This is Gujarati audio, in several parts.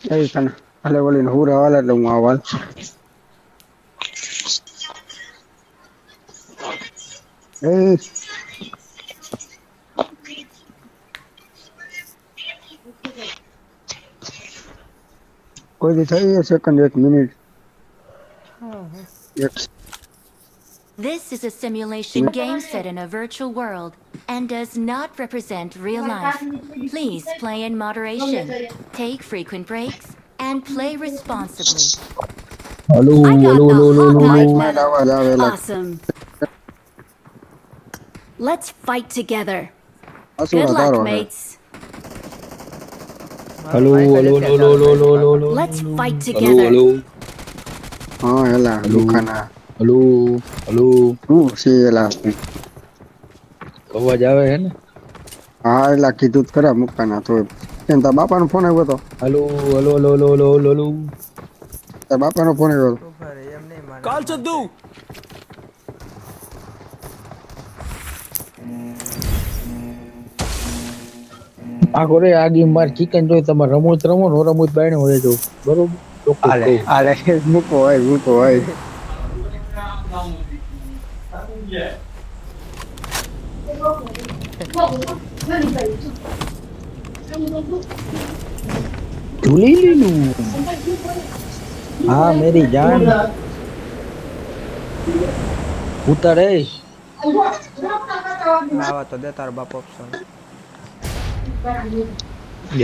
એ તને ભલે બોલીને હું રહેવાલ એટલે હું આવાલ એ કોઈ દી થઈ સેકન્ડ 1 મિનિટ એક This is a simulation game set in a virtual world and does not represent real life. Please play in moderation, take frequent breaks, and play responsibly. Hello, I hello, got the hello, hello, hello, hello. Hawkeye mind medal. અવાજ આવે લાગે Awesome. Let's fight together. Good અસુરા luck, તારો હે mates. Hello, hello, hello, hello, hello, hello, hello, Let's fight hello, together. hello, હા હેલા hello, દુકાના hello, hello. હું સી એલા અવાજ આવે હે ને? હા એલા કીધું જ ખરા મુકાના તો એમ તાર બાપાનો ફોન આવ્યો હતો Hello, hello, hello, hello, hello, hello, hello. તાર બાપાનો ફોન આવ્યો હતો કાલ ચદ્દુ આ કોરે આ ગેમ માર ચિકન જોઈ તમારે રમૂજ રમો ને રમૂજ બાયણે હોય જો બરોબર ચોખ્ખું આલે કહું આલે મૂકો હોય ઝૂલી લીલું હા મેરી જાન ઉતારે આવા તો દે તાર બાપ ઓપ્શન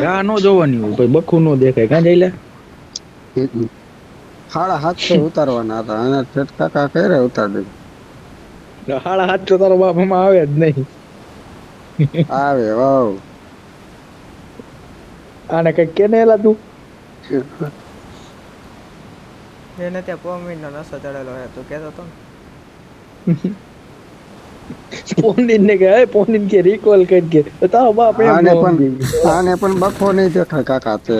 રાહ નો જોવાની હોય પછી બખું નો દેખાય કાં જઈલે 750 ઉતારવાના હતા અને ઠેઠ કાકા કરે ઉતાર દે 750 તારો બાપ એમાં આવે જ નહીં આવે વાવ આને કઈ કેને એલા તું એને ત્યાં પોમીન નો નશો ચડેલો હે તું કહેતો તો ને પોનીન ને કે પોનીન કે રિકોલ કરી કે તારો બાપ એમ નો સમજી આને પણ બખો નહીં દેખાય કાકા તે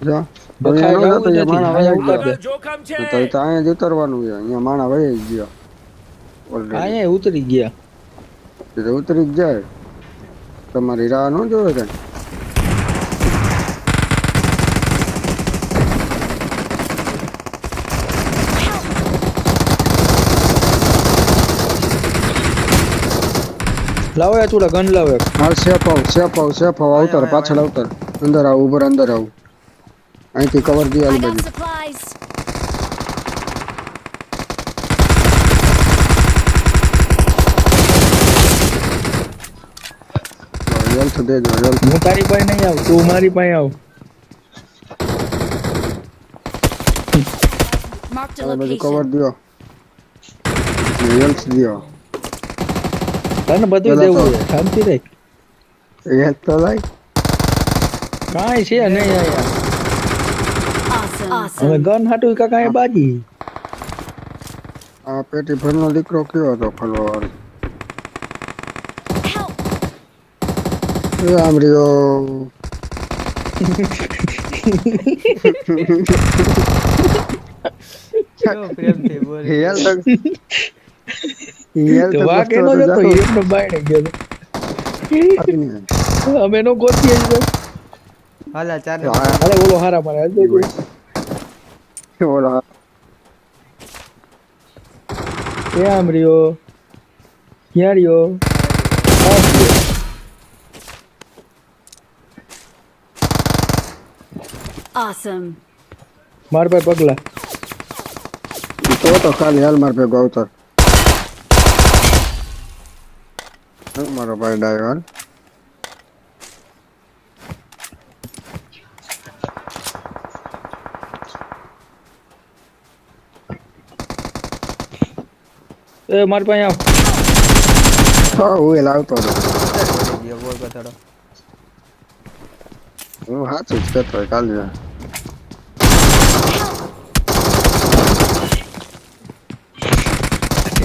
જો હવે બખાય એનો જતો જાવું એ નથી માણા અહીંયા વહી ઉતાર દે ગયો તો અહીંયા જ ઉતરવાનું છે અહીંયા માણા વહી ગયો ઓલરેડી અહીંયા ઉતરી ગયા એટલે ઉતરી જ જાય તમારી રાહ ન જોવે કઈ લાવો યા ચોડા ગન લાવો એક. હા સેફ આવ આવતર પાછળ આવતર અંદર આવ ઉપર અંદર આવ અહીંથી કવર દી I આલી got બાજુ supplies. હેલ્થ દેજો હેલ્થ હું તારી પાસે નહીં આવું તું મારી પાસે આવ Marked a આ બાજુ કવર location. દ્યો હેલ્થ દ્યો તને બધું પેલા દેવું તો- છે શાંતિ રાખ હેલ્થ તો લાય કાંઈ છે નહીં અહીંયા Awesome. હવે Awesome. ગન હાટું કાંઈ બાજી આ પેટી ભરનો દીકરો કયો હતો ખોલવા Help. એ આમ રહ્યો કેવો પ્રેમથી બોલે હેલ્થ તો વાક એનો જ હતો એમનો બાયણે ગયો હતો. અમે નો ગોતીએ જ તો. હાલા ચાર ને અરે ઓલો હારા મારે હાલ દેજો. ઓલા એ આમ રહ્યો ક્યાં રહ્યો આમ રહ્યો. Awesome. માર પાસે પગલા તો ખાલી હાલ માર ભેગો આવતર મારો ભાઈ ડાયો હાલ એ માર પાસે આવ હા હું એ લાવતો હતો બોલી ગયો બોલ બતાડો હું સાચું જ કહેતો હોય કાલે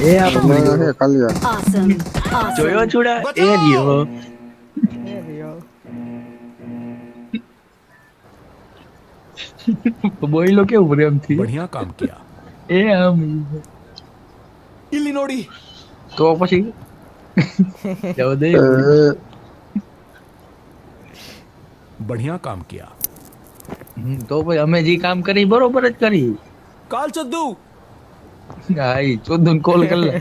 એ આમ હે કાલે Awesome. જોયો Awesome. છુડા એ રહ્યો એ રહ્યો બોયલો કેવું પ્રેમથી बढ़िया काम किया એ આમ इलिनोडी તો પછી જવા દે એ बढ़िया काम किया તો ભાઈ અમે જે કામ કરી બરોબર જ કરી. કાલ ચદ્દુ હા ઈ ચોદું કોલ કર લે.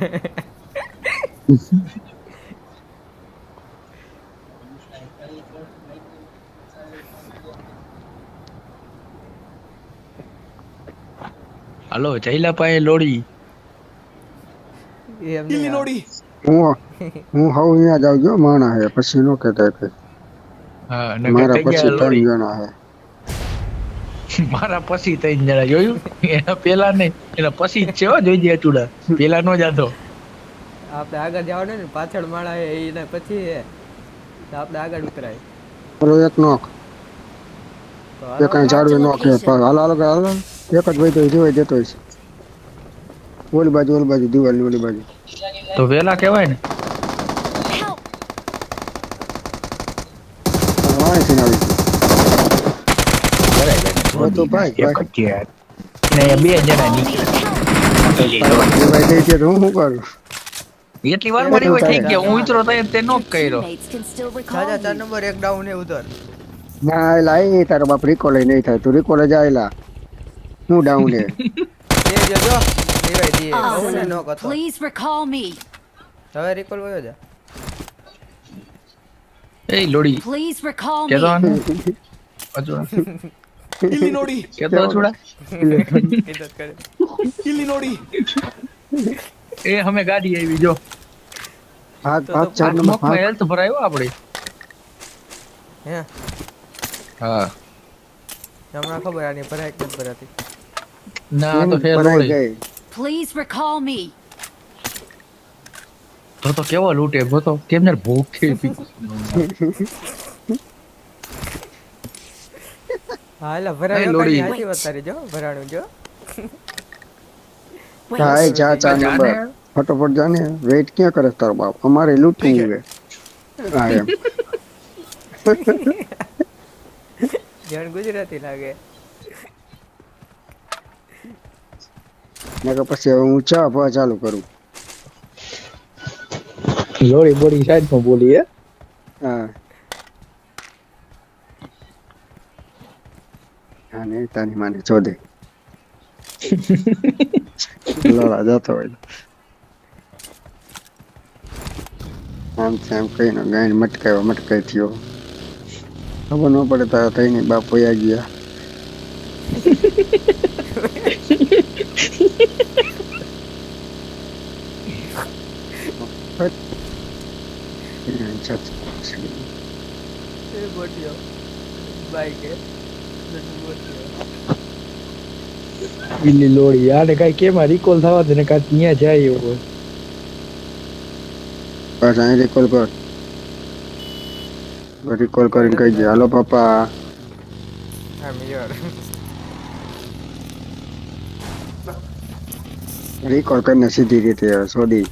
હાલો જઈલા પાસે લોડી. એ એમ કિલ્લી નહીં નોડી હું હું હવે અહીંયા જાઉં જો માણા હે પછી નો કહેતા કઈ હા મારા નકર પછી કઈ 3 લોડી. જણા હે મારા પછી 3 જણા જોયું. એના પેલા નહીં એના પછી જ છે હો જોઈજે ચૂડા. પેલા નો જાતો. આપણે આગળ જવાનું ને પાછળ માળા હે એના પછી હે તો આપણે આગળ ઉતરાય મારો એક નોક તો એ કઈ ઝાડવે નોક હે location. હાલ હાલ હાલ એક જ ભાઈ તો જીવાય દેતો હશે ઓલી બાજુ દિવાલ ની ઓલી બાજુ તો વેલા કહેવાય ને. Help! અહીંથી આવી ગયું. તો ભાઈ એક જ છે. ને બે જણા નીકળ્યા. એ ભાઈ દઈ દે તો હું શું કરું એટલી વાર મારી હોય થઈ ગયા હું ઉતરો તો તે નો Your કર્યો. teammates can still recall સાજા 4 you. નંબર એક ડાઉન હે ઉધર ના એલા એ તારો બાપ રિકોલ નહીં થાય તું રિકોલ જ આયલા હું ડાઉન હે એ જો દેવાય દે બહુ ને નો Awesome. કતો Please recall me. હવે રિકોલ વયો જા એ લોડી Please recall કેતો me. આને અજુડા કિલ્લી નોડી કેતો અજુડા કીધું કરે કિલ્લી નોડી એ અમે ગાડી આવી જો. ભાગ ભાગ 4 નંબર સ્મોકમાં ભાગ હેલ્થ ભરાયો આપડી. હે હા હમણાં ખબર આની ભરાય કે નથી ભરાતી ના આ તો ફેર ભરાઈ લોડી. ગઈ Please recall me. તો કેવો લૂટે ગોતો કેમ ને ભૂખ થઈ હતી. હા એટલે ભરાય લોડી. હાચી વાત તારી જો ભરાણું જો Wait. હા એ જા 4 જાને. નંબર ફટોફટ જાને વેઇટ ક્યાં કરે છે તારો બાપ અમારે લૂંટવું હે હા એમ જણ ગુજરાતી લાગે નકર પછી હવે હું ચા ભા ચાલુ કરું લોડી બોડી સાઈડ માં બોલી હે. હા હા ને તારી માને ચોદે લોડા જતો હોય આમ તેમ કઈ નો ગાયન મટકાઈ થયો ખબર ન પડે તારા થઈ ની બાપ વયા ગયા એ ગોઠ્યો બાઈક હે ગોઠ્યો બિલ્લી લોડી આને કઈ કેમ રિકોલ થવા દે ને કા ત્યાં જાય એવો. બસ અહીં રિકોલ કરીને કહી દે હાલો પપ્પા આમ યાર રિકોલ કરીને સીધી રીતે સોડી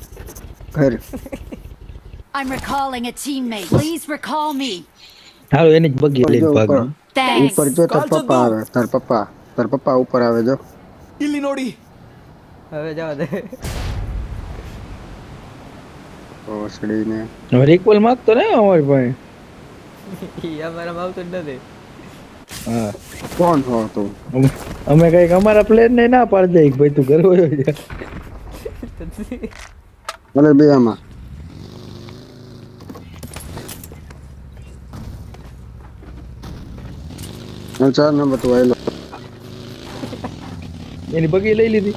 ઘર I'm recalling a teammate. Please recall me. હાલો એની જ બગી લઈને ભાગ. Thanks. ઉપર જો તાર પપ્પા આવે તાર પપ્પા ઉપર આવે જો કિલ્લી નોડી હવે જવા દે ઓસડીને રિકોલ માંગતો ને અમારી પાસે. ઈ અમારામાં આવતું જ નથી હા કોણ હો તું અમે કઈક અમારા પ્લેન ને ના પાડી દઈ કે ભાઈ તું ઘર વયો જા. ભલે બે આમાં હું 4 નંબર તું આવેલો એની બગી લઈ લીધી.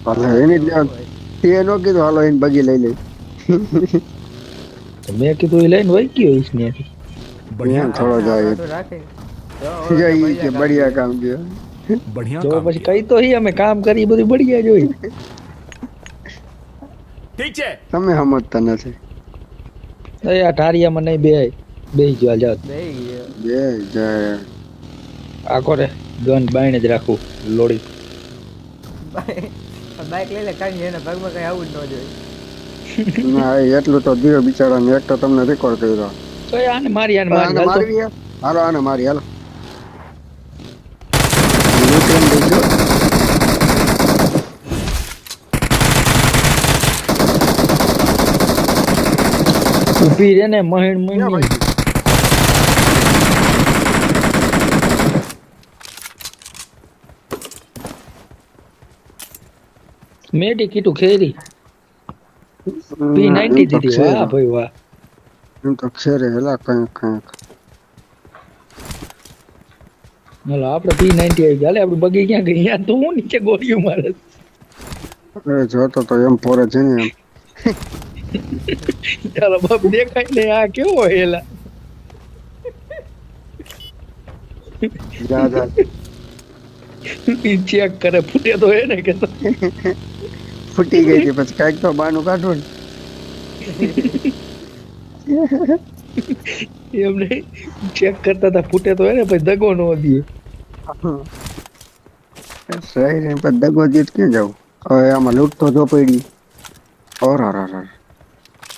ભલે એની જ લેવા. તે નો કીધું હાલો એની બગી લઈ લઈ તો મેં કીધું એ લઈને વહી ગયો ઈશ ને. અહીંયા થોડો જાય તો રાખે જઈ કે બઢિયા કામ ગયો बढ़िया જો काम પછી કઈ તો હી અમે કામ કરી બધું બઢિયા જોઈ. ઠીક છે તમે સમજતા નથી એ આ ટારિયામાં નહીં બે જો જાવ બેહી ગયો બે જાય આખો રે ગન બાઈને જ રાખું લોડી. બાઈક લઈ લે કાંઈ એના ભાગમાં કઈ આવું જ ન જોઈએ ના એટલું તો દિયો બિચારાને એક તો તમને રેકોર્ડ કર્યો તો એ આને મારી આને હાલ તો. મારવી હે? હાલો આને મારી હાલો લૂંટીને દેજો. ઊભી રે ને મહીન ક્યાં મહીન. મેડી કીધું ખેરી P90 એમ તો દીધી વાહ ભાઈ વાહ એમ તો ખેરે હેલા કંઈક હાલો આપણે P90 આવી ગયા. હાલે આપણે બગી ક્યાં ગઈ? યાર તું હું નીચે ગોળીઓ મારે અરે જોતો તો એમ પોરે છે ને એમ તારા બાપ દેખાય ને આ કેવો હેલા જા જા ચેક કરે ફૂટે તો હે ને કે ફૂટી ગઈ હતી પછી કાંઈક તો બાનું કાઢવું એમને ચેક કરતા હતા ફૂટે તો હે ને પછી દગો નો દે ને સહી ને પછી દગો જીત ક્યાં જાવ હવે આમાં લૂંટ તો જો પડી ઓર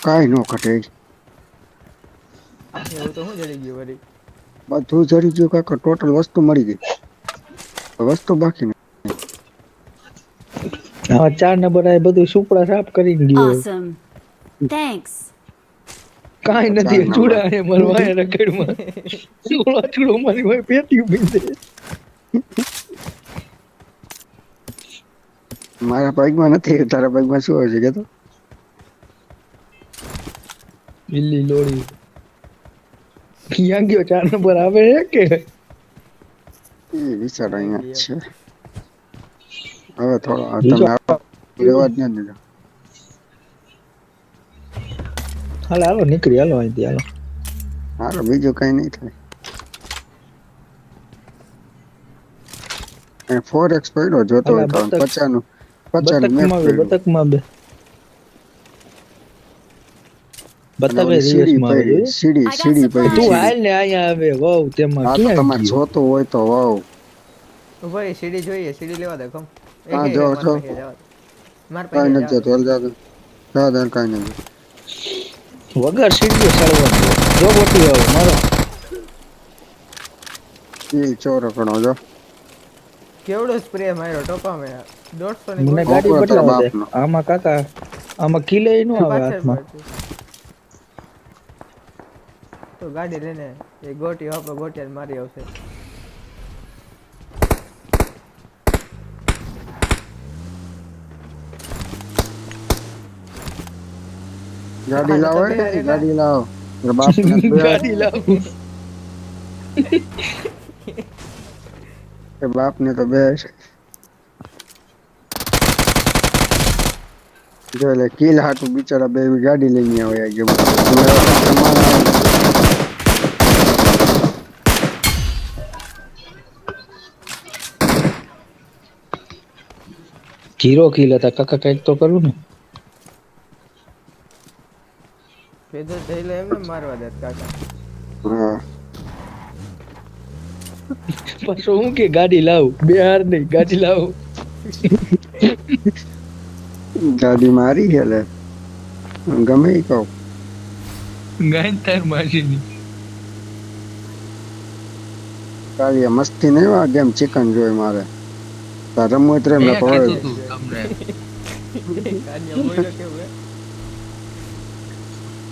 કાંઈ નો ઘટે એવું તો હું જડી ગયું વળી. બધું જડી ગયું કાકા ટોટલ વસ્તુ મળી ગઈ વસ્તુ બાકી નહીં હા 4 નંબર આ બધું સુપડા સાફ કરીને ગયો Awesome. Thanks. કાઈ નથી ચૂડા હે મારા વાય રકડમાં સુળો ચૂડો મારી વાય પેટી બીંદે મારા પગમાં નથી તારા પગમાં શું હોય છે કે તો બિલ્લી લોડી ક્યાં ગયો 4 નંબર આવે હે કે એ વિચાર અહીંયા જ છે હવે થોડો તમે રેવા જ ન દીધો હાલો હાલો નીકળી હાલો અહીંથી હાલો હાલો બીજું કઈ નહીં થાય 4x પડ્યો જોતો હોય તો 50 નું બતકમાં બે બતકમાં બે બતકે રિવર્સમાં આવે સીડી તું પડી હાલ ને અહીંયા આવે વાવ તેમાં આ તો ક્યાં તમારે ગયો? જોતો હોય તો વાવ ભાઈ સીડી જોઈએ, સીડી લેવા દે કમ. હા, એક જો, માર જો. પાસે જવા દે. માર કઈ પાસે નથી જતો હાલ જા કઈ નથી વગર સીડીઓ ચડવાનું જો ગોટી આવો મારો એ ચોરો ઘણો જો કેવડો સ્પ્રે માર્યો ટોપામાં 150 ની મને ગોળી. ગાડી ઓપરો તારા બદલાવા દે બાપનો. આમાં કાકા આમાં કિલે નો આવે પાછળ હાથમાં પાછળ. તો ગાડી લઈને એ ગોટી આપણે ગોટિયા મારી આવશે. ગાડી લાવો તમે એ ગાડી લાવો તારા બાપને ગાડી લાવું એ બાપને તો બે જો એટલે કિલ હાટું બિચારા બે ગાડી લઈને આવે આ ગેમ જીરો કિલ હતા કાકા કઈક તો કરું ને પેદો થઈને એમને મારવા દે કાકા. હા પાછો હું કે ગાડી લાવું બે હાર નહીં ગાડી લાવું ગાડી મારી છે લે ગમે ઈ કહું ગાઈન તાર માસીની કાલી આ મસ્તી નહીં આ ગેમ ચિકન જોઈ મારે તાર રમત રે મેં કીધું પવાય તું તમને કાનિયા બોલ્યો કેવું હે?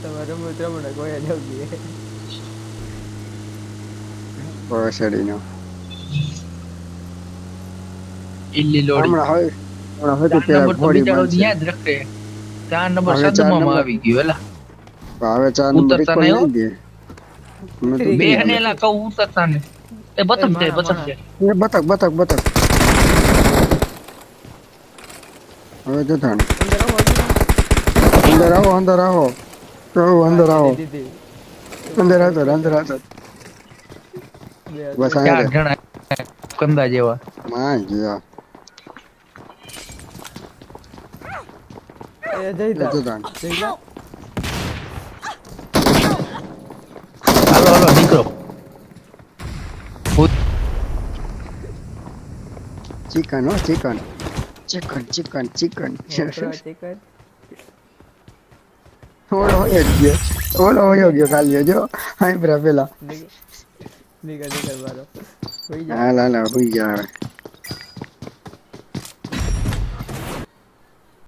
તમારે રમત રમણે કોઈ જાવ દે. પવાસડીનો ઇલ્લી લોડી હમણાં હવે તો 4 પેલા નંબર તો ઘોડી બિચારો બાંધશે. યાદ રાખે 4 નંબર હવે 4 સદમામાં નંબર. આવી ગયો એલા હવે 4 નંબર ઉતરતા recall નહીં હો. નહીં દે. અમે તો બે દઈએ. ને એલા કહું ઉતરતા ને એ બતક એ જાય માણા, બતક જાય એ બતક હવે જતા ને અંદર આવો અંદર આવો દીધી. અંદર આવતો બે બસ 4 અહીંયા જણા કંદા જેવા માં ગયા એ જઈતા. જતા ને. જઈતા. હાલો હાલો નીકળો ચિકન હો ચિકન મોકરા ચિકન. ઓલો હોયો ગયો કાલ્યો જો હાઈ પેલા નીકળ મારો. હોઈ જા. હાલ હુઈ ગયા હવે